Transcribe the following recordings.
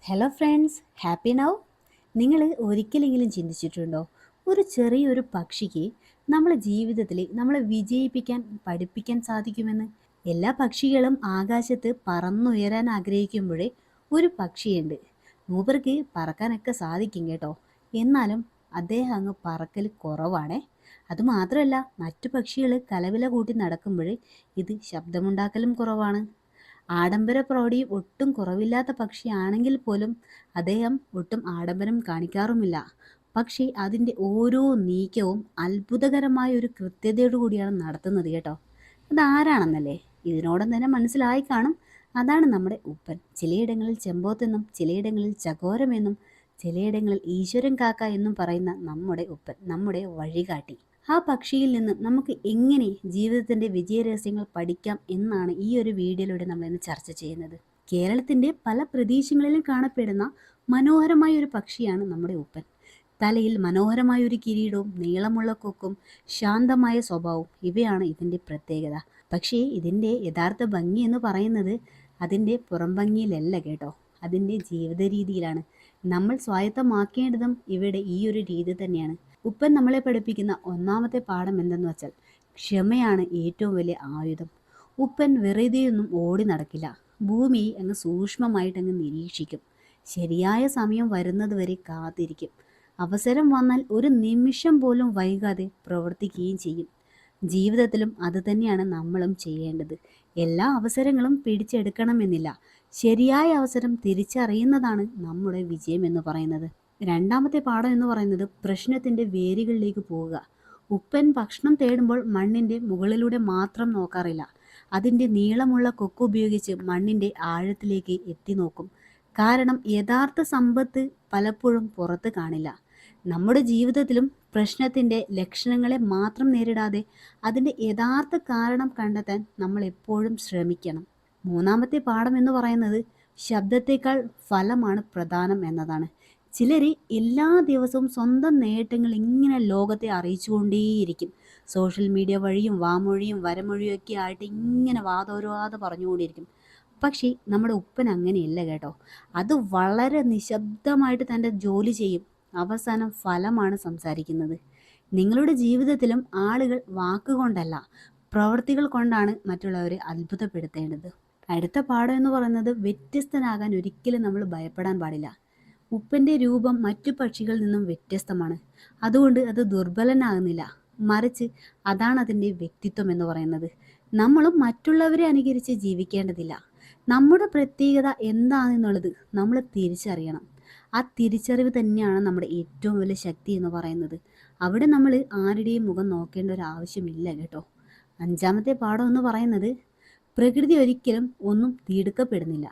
Hello friends, happy now. നിങ്ങൾ ഒരിക്കലെങ്കിലും ചിന്തിച്ചിട്ടുണ്ടോ, ഒരു ചെറിയൊരു പക്ഷിക്ക് നമ്മളെ ജീവിതത്തിൽ നമ്മളെ വിജയിപ്പിക്കാൻ പഠിപ്പിക്കാൻ സാധിക്കുമെന്ന്? എല്ലാ പക്ഷികളും ആകാശത്ത് പറന്നുയരാൻ ആഗ്രഹിക്കുമ്പോഴേ ഒരു പക്ഷിയുണ്ട്. മൂപ്പർക്ക് പറക്കാനൊക്കെ സാധിക്കും കേട്ടോ. എന്നാലും അദ്ദേഹം അങ്ങ് പറക്കൽ കുറവാണേ. അതുമാത്രമല്ല, മറ്റു പക്ഷികൾ കലവില കൂട്ടി നടക്കുമ്പോൾ ഇത് ശബ്ദമുണ്ടാക്കലും കുറവാണ്. ആഡംബര പ്രൗഢി ഒട്ടും കുറവില്ലാത്ത പക്ഷിയാണെങ്കിൽ പോലും അദ്ദേഹം ഒട്ടും ആഡംബരം കാണിക്കാറുമില്ല. പക്ഷേ അതിൻ്റെ ഓരോ നീക്കവും അത്ഭുതകരമായ ഒരു കൃത്യതയോടു കൂടിയാണ് നടത്തുന്നത് കേട്ടോ. അതാരാണെന്നല്ലേ ഇതിനോടം തന്നെ മനസ്സിലായി കാണും. അതാണ് നമ്മുടെ ഉപ്പൻ. ചിലയിടങ്ങളിൽ ചെമ്പോത്തെന്നും ചിലയിടങ്ങളിൽ ചകോരമെന്നും ചിലയിടങ്ങളിൽ ഈശ്വരൻ കാക്ക എന്നും പറയുന്ന നമ്മുടെ ഉപ്പൻ, നമ്മുടെ വഴികാട്ടി. ആ പക്ഷിയിൽ നിന്ന് നമുക്ക് എങ്ങനെ ജീവിതത്തിൻ്റെ വിജയരഹസ്യങ്ങൾ പഠിക്കാം എന്നാണ് ഈ ഒരു വീഡിയോയിലൂടെ നമ്മൾ ഇന്ന് ചർച്ച ചെയ്യുന്നത്. കേരളത്തിൻ്റെ പല പ്രദേശങ്ങളിലും കാണപ്പെടുന്ന മനോഹരമായ ഒരു പക്ഷിയാണ് നമ്മുടെ ഉപ്പൻ. തലയിൽ മനോഹരമായ ഒരു കിരീടവും നീളമുള്ള കൊക്കും ശാന്തമായ സ്വഭാവവും ഇവയാണ് ഇതിൻ്റെ പ്രത്യേകത. പക്ഷേ ഇതിൻ്റെ യഥാർത്ഥ ഭംഗി എന്ന് പറയുന്നത് അതിൻ്റെ പുറം ഭംഗിയിലല്ല കേട്ടോ, അതിൻ്റെ ജീവിത രീതിയിലാണ്. നമ്മൾ സ്വായത്തമാക്കേണ്ടതും ഇവിടെ ഈ ഒരു രീതി തന്നെയാണ്. ഉപ്പൻ നമ്മളെ പഠിപ്പിക്കുന്ന ഒന്നാമത്തെ പാഠം എന്തെന്ന് വെച്ചാൽ ക്ഷമയാണ് ഏറ്റവും വലിയ ആയുധം. ഉപ്പൻ വെറുതെയൊന്നും ഓടി നടക്കില്ല. ഭൂമിയെ അങ്ങ് സൂക്ഷ്മമായിട്ടങ്ങ് നിരീക്ഷിക്കും. ശരിയായ സമയം വരുന്നത് വരെ കാത്തിരിക്കും. അവസരം വന്നാൽ ഒരു നിമിഷം പോലും വൈകാതെ പ്രവർത്തിക്കുകയും ചെയ്യും. ജീവിതത്തിലും അത് തന്നെയാണ് നമ്മളും ചെയ്യേണ്ടത്. എല്ലാ അവസരങ്ങളും പിടിച്ചെടുക്കണമെന്നില്ല. ശരിയായ അവസരം തിരിച്ചറിയുന്നതാണ് നമ്മുടെ വിജയം എന്ന് പറയുന്നത്. രണ്ടാമത്തെ പാഠം എന്ന് പറയുന്നത് പ്രശ്നത്തിൻ്റെ വേരുകളിലേക്ക് പോവുക. ഉപ്പൻ ഭക്ഷണം തേടുമ്പോൾ മണ്ണിൻ്റെ മുകളിലൂടെ മാത്രം നോക്കാറില്ല. അതിൻ്റെ നീളമുള്ള കൊക്ക് ഉപയോഗിച്ച് മണ്ണിൻ്റെ ആഴത്തിലേക്ക് എത്തി നോക്കും. കാരണം യഥാർത്ഥ സമ്പത്ത് പലപ്പോഴും പുറത്ത് കാണില്ല. നമ്മുടെ ജീവിതത്തിലും പ്രശ്നത്തിൻ്റെ ലക്ഷണങ്ങളെ മാത്രം നേരിടാതെ അതിൻ്റെ യഥാർത്ഥ കാരണം കണ്ടെത്താൻ നമ്മൾ എപ്പോഴും ശ്രമിക്കണം. മൂന്നാമത്തെ പാഠം എന്ന് പറയുന്നത് ശബ്ദത്തേക്കാൾ ഫലമാണ് പ്രധാനം എന്നതാണ്. ചിലർ എല്ലാ ദിവസവും സ്വന്തം നേട്ടങ്ങൾ ഇങ്ങനെ ലോകത്തെ അറിയിച്ചുകൊണ്ടേയിരിക്കും. സോഷ്യൽ മീഡിയ വഴിയും വാമൊഴിയും വരമൊഴിയും ഒക്കെ ആയിട്ട് ഇങ്ങനെ വാതോരാതെ പറഞ്ഞുകൊണ്ടിരിക്കും. പക്ഷേ നമ്മുടെ ഉപ്പൻ അങ്ങനെയല്ല കേട്ടോ. അത് വളരെ നിശബ്ദമായിട്ട് തൻ്റെ ജോലി ചെയ്യും. അവസാനം ഫലമാണ് സംസാരിക്കുന്നത്. നിങ്ങളുടെ ജീവിതത്തിലും ആളുകൾ വാക്കുകൊണ്ടല്ല, പ്രവൃത്തികൾ കൊണ്ടാണ് മറ്റുള്ളവരെ അത്ഭുതപ്പെടുത്തേണ്ടത്. അടുത്ത പാഠം എന്ന് പറയുന്നത് വ്യത്യസ്തനാകാൻ ഒരിക്കലും നമ്മൾ ഭയപ്പെടാൻ പാടില്ല. ഉപ്പൻ്റെ രൂപം മറ്റു പക്ഷികളിൽ നിന്നും വ്യത്യസ്തമാണ്. അതുകൊണ്ട് അത് ദുർബലനാകുന്നില്ല. മറിച്ച് അതാണ് അതിൻ്റെ വ്യക്തിത്വം എന്ന് പറയുന്നത്. നമ്മളും മറ്റുള്ളവരെ അനുകരിച്ച് ജീവിക്കേണ്ടതില്ല. നമ്മുടെ പ്രത്യേകത എന്താണെന്നുള്ളത് നമ്മൾ തിരിച്ചറിയണം. ആ തിരിച്ചറിവ് തന്നെയാണ് നമ്മുടെ ഏറ്റവും വലിയ ശക്തി എന്ന് പറയുന്നത്. അവിടെ നമ്മൾ ആരുടെയും മുഖം നോക്കേണ്ട ഒരു ആവശ്യമില്ല കേട്ടോ. അഞ്ചാമത്തെ പാഠം എന്ന് പറയുന്നത് പ്രകൃതി ഒരിക്കലും ഒന്നും തീടുക്കപ്പെടുന്നില്ല.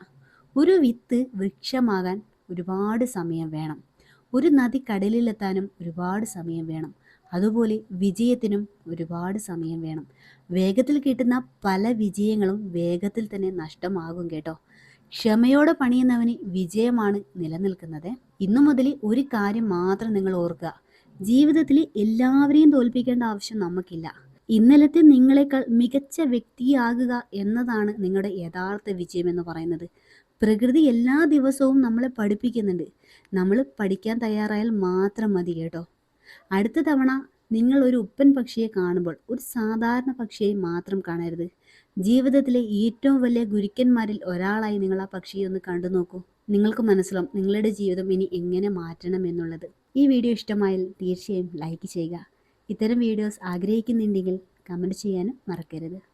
ഒരു വിത്ത് വൃക്ഷമാകാൻ ഒരുപാട് സമയം വേണം. ഒരു നദി കടലിലെത്താനും ഒരുപാട് സമയം വേണം. അതുപോലെ വിജയത്തിനും ഒരുപാട് സമയം വേണം. വേഗത്തിൽ കിട്ടുന്ന പല വിജയങ്ങളും വേഗത്തിൽ തന്നെ നഷ്ടമാകും കേട്ടോ. ക്ഷമയോടെ പണിയുന്നവന് വിജയമാണ് നിലനിൽക്കുന്നത്. ഇന്നു മുതൽ ഒരു കാര്യം മാത്രം നിങ്ങൾ ഓർക്കുക. ജീവിതത്തിൽ എല്ലാവരെയും തോൽപ്പിക്കേണ്ട ആവശ്യം നമുക്കില്ല. ഇന്നലത്തെ നിങ്ങളെക്കാൾ മികച്ച വ്യക്തിയാകുക എന്നതാണ് നിങ്ങളുടെ യഥാർത്ഥ വിജയം എന്ന് പറയുന്നത്. പ്രകൃതി എല്ലാ ദിവസവും നമ്മളെ പഠിപ്പിക്കുന്നുണ്ട്. നമ്മൾ പഠിക്കാൻ തയ്യാറായാൽ മാത്രം മതി കേട്ടോ. അടുത്ത തവണ നിങ്ങൾ ഒരു ഉപ്പൻ പക്ഷിയെ കാണുമ്പോൾ ഒരു സാധാരണ പക്ഷിയെ മാത്രം കാണരുത്. ജീവിതത്തിലെ ഏറ്റവും വലിയ ഗുരുക്കന്മാരിൽ ഒരാളായി നിങ്ങൾ ആ പക്ഷിയെ ഒന്ന് കണ്ടു നോക്കൂ. നിങ്ങൾക്ക് മനസ്സിലാവും നിങ്ങളുടെ ജീവിതം ഇനി എങ്ങനെ മാറ്റണം എന്നുള്ളത്. ഈ വീഡിയോ ഇഷ്ടമായാൽ തീർച്ചയായും ലൈക്ക് ചെയ്യുക. ഇത്തരം വീഡിയോസ് ആഗ്രഹിക്കുന്നുണ്ടെങ്കിൽ കമൻറ്റ് ചെയ്യാനും മറക്കരുത്.